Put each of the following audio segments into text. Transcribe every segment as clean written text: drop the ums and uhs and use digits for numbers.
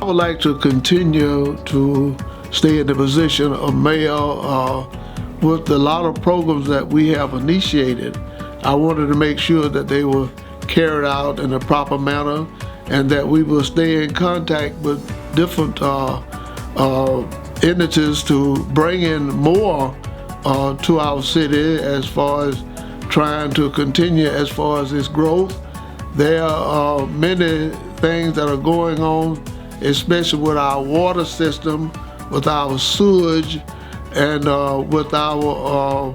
would like to continue to stay in the position of mayor with a lot of programs that we have initiated. I wanted to make sure that they were carried out in a proper manner and that we will stay in contact with different entities to bring in more to our city as far as trying to continue as far as its growth. There are many things that are going on, especially with our water system, with our sewage, and with our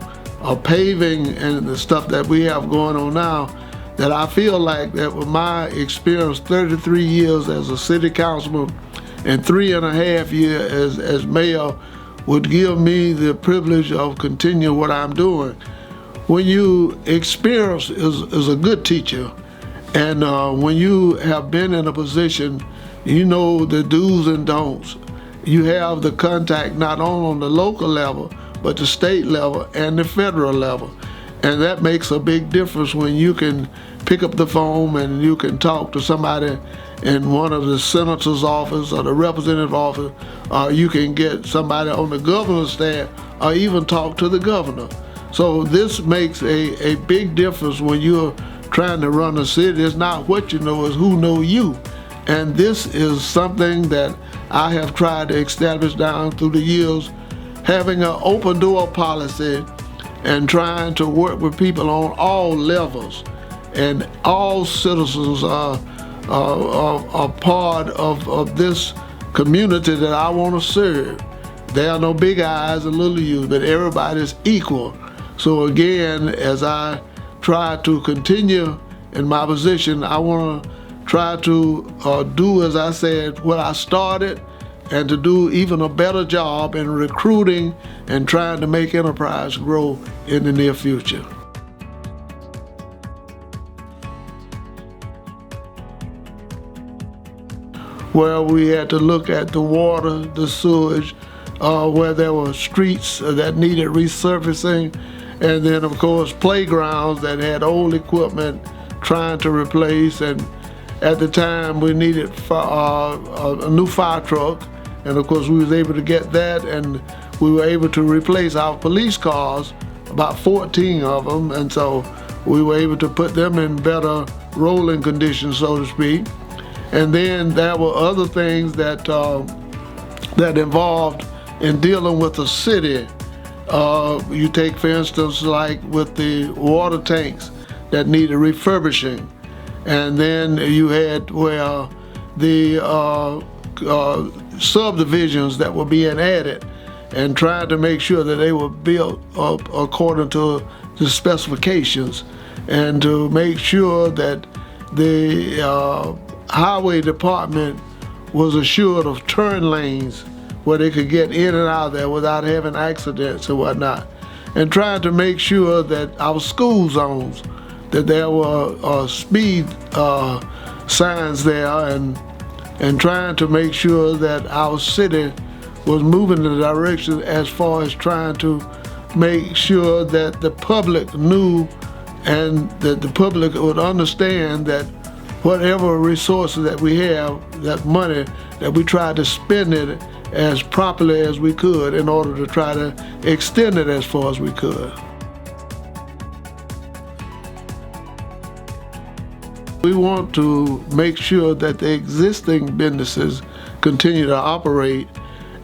paving and the stuff that we have going on now, that I feel like that with my experience, 33 years as a city councilman and 3.5 years as mayor, would give me the privilege of continuing what I'm doing. When you experience is a good teacher, and when you have been in a position, you know the do's and don'ts. You have the contact not only on the local level, but the state level and the federal level. And that makes a big difference when you can pick up the phone and you can talk to somebody in one of the senator's office or the representative office, or you can get somebody on the governor's staff, or even talk to the governor. So this makes a big difference when you're trying to run a city. It's not what you know, it's who know you. And this is something that I have tried to establish down through the years, having an open door policy and trying to work with people on all levels. And all citizens are part of this community that I want to serve. There are no big eyes and little U's, but everybody's equal. So again, as I try to continue in my position, I want to try to do, as I said, what I started, and to do even a better job in recruiting and trying to make Enterprise grow in the near future. Well, we had to look at the water, the sewage, where there were streets that needed resurfacing, and then of course playgrounds that had old equipment trying to replace. And at the time we needed a new fire truck, and of course we was able to get that, and we were able to replace our police cars, about 14 of them, and so we were able to put them in better rolling conditions, so to speak. And then there were other things that that involved in dealing with the city. You take, for instance, like with the water tanks that needed refurbishing. And then you had where the subdivisions that were being added, and trying to make sure that they were built up according to the specifications, and to make sure that the highway department was assured of turn lanes where they could get in and out of there without having accidents and whatnot. And trying to make sure that our school zones, that there were speed signs there, and trying to make sure that our city was moving in the direction as far as trying to make sure that the public knew, and that the public would understand that whatever resources that we have, that money, that we try to spend it as properly as we could in order to try to extend it as far as we could. We want to make sure that the existing businesses continue to operate,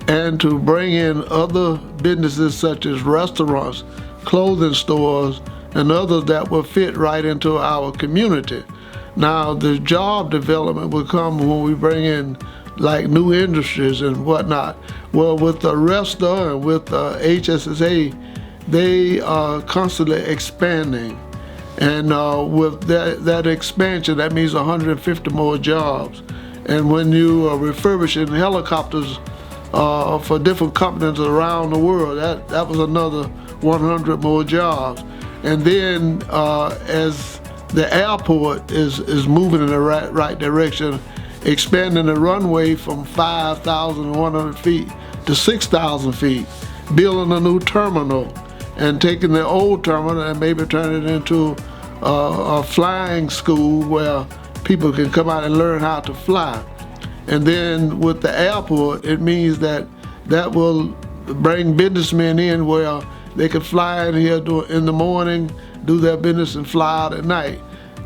and to bring in other businesses such as restaurants, clothing stores, and others that will fit right into our community. Now, the job development will come when we bring in like new industries and whatnot. Well, with the Resta and with HSSA, they are constantly expanding. And with that expansion, that means 150 more jobs. And when you are refurbishing helicopters for different companies around the world, that was another 100 more jobs. And then as the airport is moving in the right direction, expanding the runway from 5,100 feet to 6,000 feet, building a new terminal, and taking the old terminal and maybe turning it into a flying school where people can come out and learn how to fly. And then with the airport, it means that will bring businessmen in where they could fly in here in the morning, do their business, and fly out at night.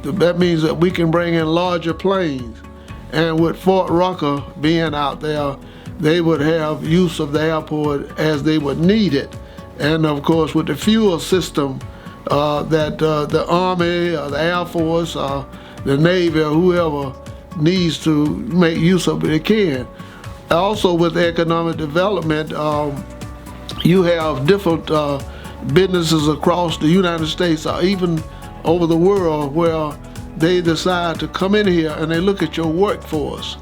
That means that we can bring in larger planes. And with Fort Rucker being out there, they would have use of the airport as they would need it. And of course, with the fuel system that the Army or the Air Force or the Navy or whoever needs to make use of it, they can. Also with economic development, you have different businesses across the United States or even over the world where they decide to come in here and they look at your workforce.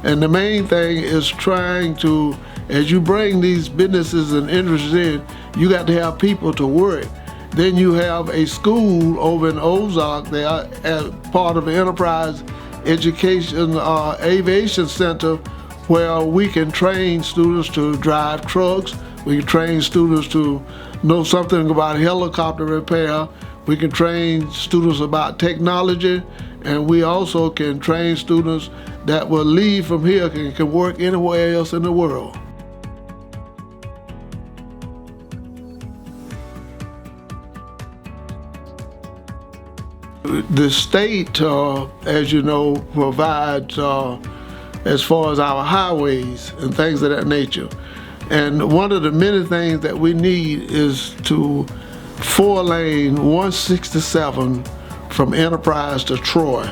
And the main thing is trying to, as you bring these businesses and industries in, you got to have people to work. Then you have a school over in Ozark there as part of the Enterprise Education Aviation Center where we can train students to drive trucks, we can train students to know something about helicopter repair, we can train students about technology, and we also can train students that will leave from here and can work anywhere else in the world. The state, as you know, provides as far as our highways and things of that nature. And one of the many things that we need is to 4-lane 167 from Enterprise to Troy.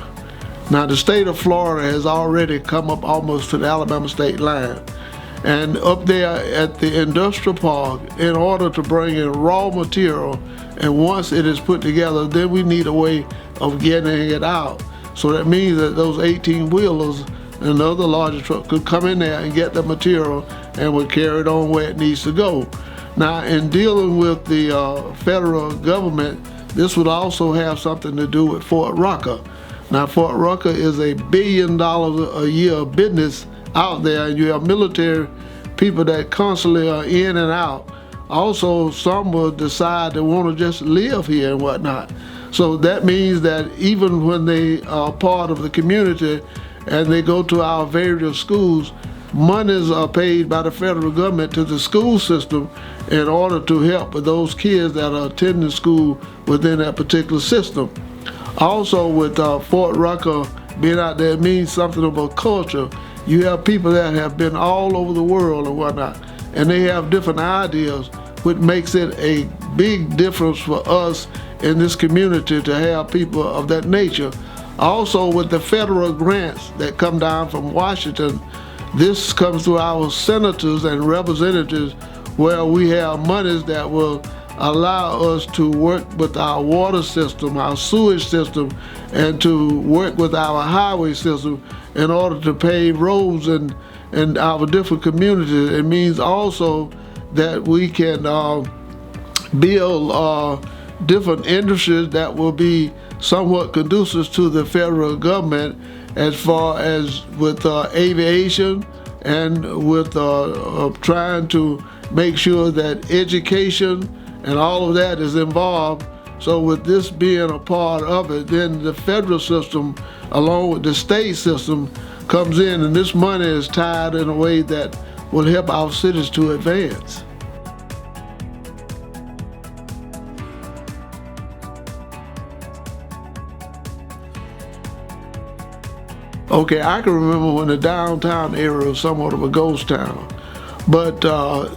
Now the state of Florida has already come up almost to the Alabama state line. And up there at the industrial park, in order to bring in raw material, and once it is put together, then we need a way of getting it out. So that means that those 18-wheelers and other larger trucks could come in there and get the material and would carry it on where it needs to go. Now, in dealing with the federal government, this would also have something to do with Fort Rucker. Now, Fort Rucker is a $1 billion a year business out there, and you have military people that constantly are in and out. Also, some will decide they want to just live here and whatnot. So that means that even when they are part of the community and they go to our various schools, monies are paid by the federal government to the school system in order to help with those kids that are attending school within that particular system. Also with Fort Rucker being out there, it means something about culture. You have people that have been all over the world and whatnot, and they have different ideas, which makes it a big difference for us in this community to have people of that nature. Also with the federal grants that come down from Washington, this comes through our senators and representatives where we have monies that will allow us to work with our water system, our sewage system, and to work with our highway system in order to pave roads in our different communities. It means also that we can build different industries that will be somewhat conducive to the federal government as far as with aviation and with trying to make sure that education and all of that is involved. So with this being a part of it, then the federal system along with the state system comes in, and this money is tied in a way that will help our cities to advance. Okay, I can remember when the downtown area was somewhat of a ghost town. But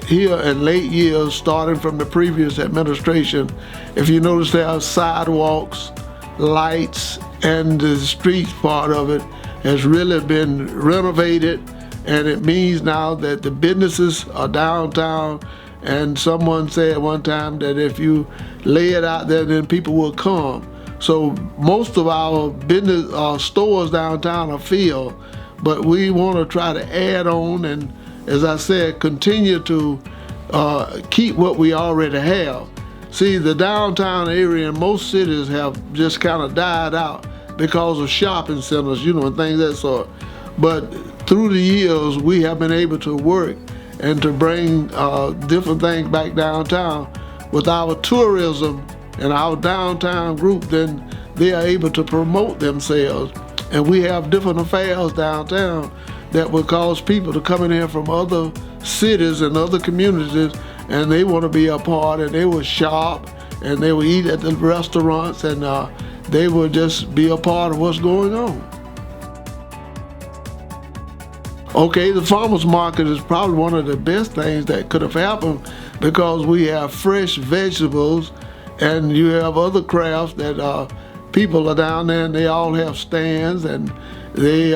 here in late years, starting from the previous administration, if you notice there are sidewalks, lights, and the streets part of it has really been renovated, and it means now that the businesses are downtown, and someone said one time that if you lay it out there, then people will come. So most of our business stores downtown are filled, but we want to try to add on and, as I said, continue to keep what we already have. See, the downtown area in most cities have just kind of died out because of shopping centers, you know, and things of that sort. But through the years, we have been able to work and to bring different things back downtown. With our tourism and our downtown group, then they are able to promote themselves. And we have different affairs downtown that would cause people to come in here from other cities and other communities, and they want to be a part, and they will shop, and they will eat at the restaurants, and they will just be a part of what's going on. Okay, the farmers market is probably one of the best things that could have happened, because we have fresh vegetables, and you have other crafts that people are down there, and they all have stands, and they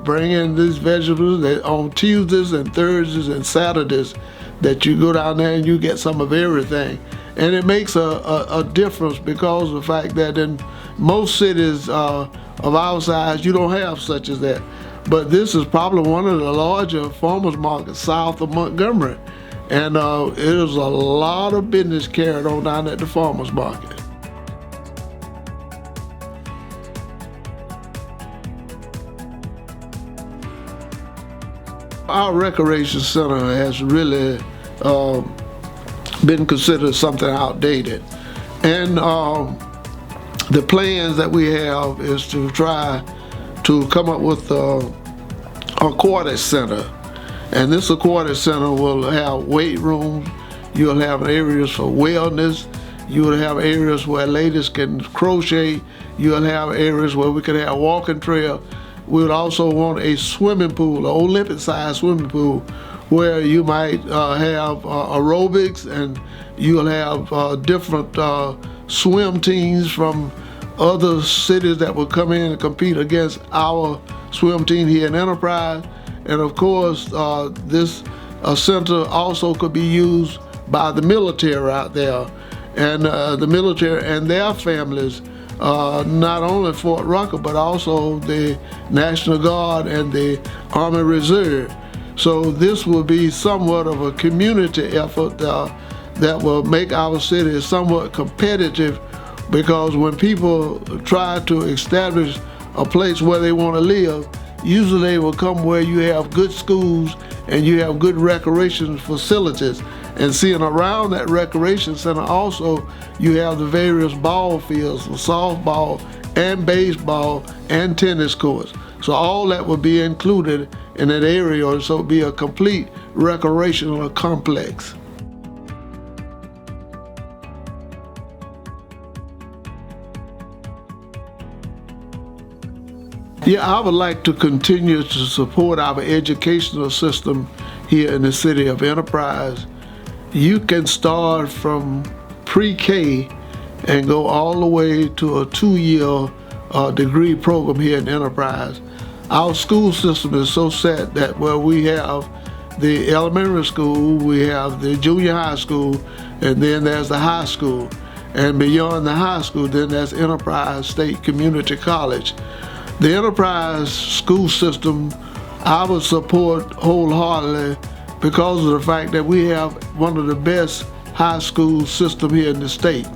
bring in these vegetables on Tuesdays and Thursdays and Saturdays, that you go down there and you get some of everything. And it makes a difference, because of the fact that in most cities of our size, you don't have such as that. But this is probably one of the larger farmers markets south of Montgomery. And it is a lot of business carried on down at the farmers market. Our recreation center has really been considered something outdated. And the plans that we have is to try to come up with a aquatic center. And this aquatic center will have weight rooms, you'll have areas for wellness, you will have areas where ladies can crochet, you'll have areas where we can have walking trail. We would also want a swimming pool, an Olympic-sized swimming pool, where you might have aerobics, and you'll have different swim teams from other cities that will come in and compete against our swim team here in Enterprise. And of course, this center also could be used by the military out there, and the military and their families, not only Fort Rucker, but also the National Guard and the Army Reserve. So this will be somewhat of a community effort that will make our city somewhat competitive, because when people try to establish a place where they want to live, usually they will come where you have good schools and you have good recreation facilities. And seeing around that recreation center also, you have the various ball fields for softball and baseball and tennis courts. So all that will be included in that area, or so it'll be a complete recreational complex. Yeah, I would like to continue to support our educational system here in the city of Enterprise. You can start from pre-K and go all the way to a 2-year degree program here in Enterprise. Our school system is so set that where we have the elementary school, we have the junior high school, and then there's the high school. And beyond the high school, then there's Enterprise State Community College. The Enterprise school system, I would support wholeheartedly, because of the fact that we have one of the best high school systems here in the state.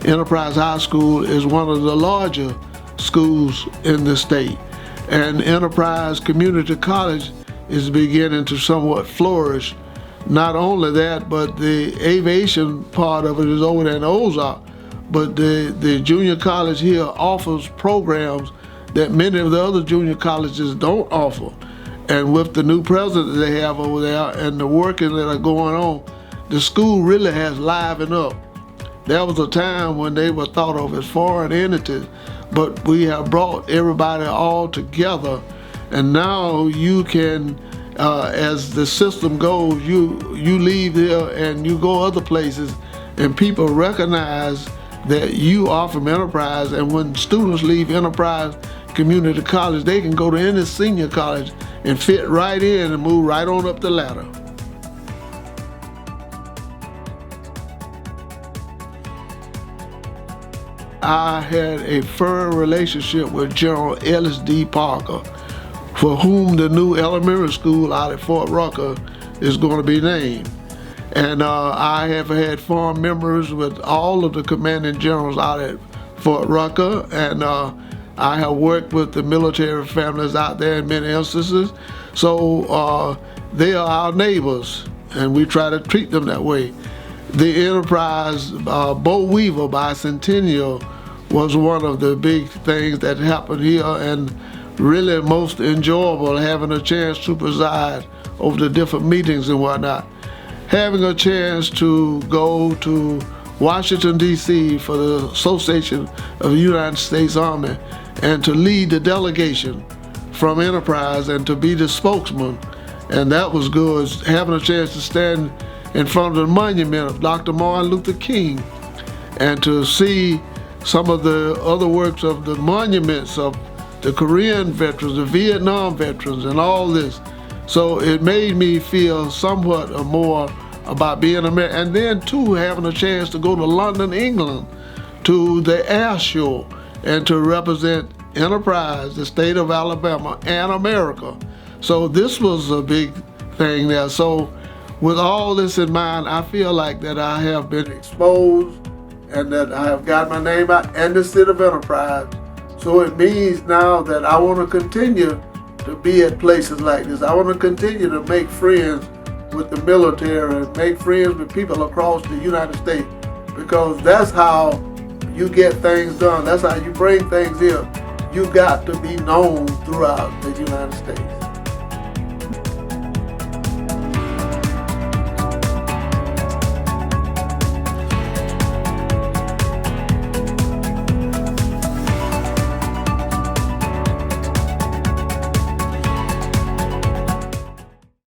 Enterprise High School is one of the larger schools in the state. And Enterprise Community College is beginning to somewhat flourish. Not only that, but the aviation part of it is over there in Ozark. But the junior college here offers programs that many of the other junior colleges don't offer. And with the new president they have over there and the working that are going on, the school really has livened up. There was a time when they were thought of as foreign entities, but we have brought everybody all together. And now you can, as the system goes, you leave here and you go other places, and people recognize that you are from Enterprise. And when students leave Enterprise Community College, they can go to any senior college and fit right in and move right on up the ladder. I had a firm relationship with General Ellis D. Parker, for whom the new elementary school out at Fort Rucker is going to be named. And I have had fond memories with all of the commanding generals out at Fort Rucker, and I have worked with the military families out there in many instances. So they are our neighbors, and we try to treat them that way. The Enterprise Boll Weevil bicentennial was one of the big things that happened here, and really most enjoyable, having a chance to preside over the different meetings and whatnot. Having a chance to go to Washington, D.C. for the Association of the United States Army and to lead the delegation from Enterprise and to be the spokesman. And that was good, having a chance to stand in front of the monument of Dr. Martin Luther King and to see some of the other works of the monuments of the Korean veterans, the Vietnam veterans, and all this. So it made me feel somewhat more about being American. And then too, having a chance to go to London, England, to the air show and to represent Enterprise, the state of Alabama, and America. So this was a big thing there. So with all this in mind, I feel like that I have been exposed and that I have got my name out and the city of Enterprise. So it means now that I want to continue to be at places like this. I want to continue to make friends with the military and make friends with people across the United States, because that's how you get things done. That's how you bring things here. You got to be known throughout the United States.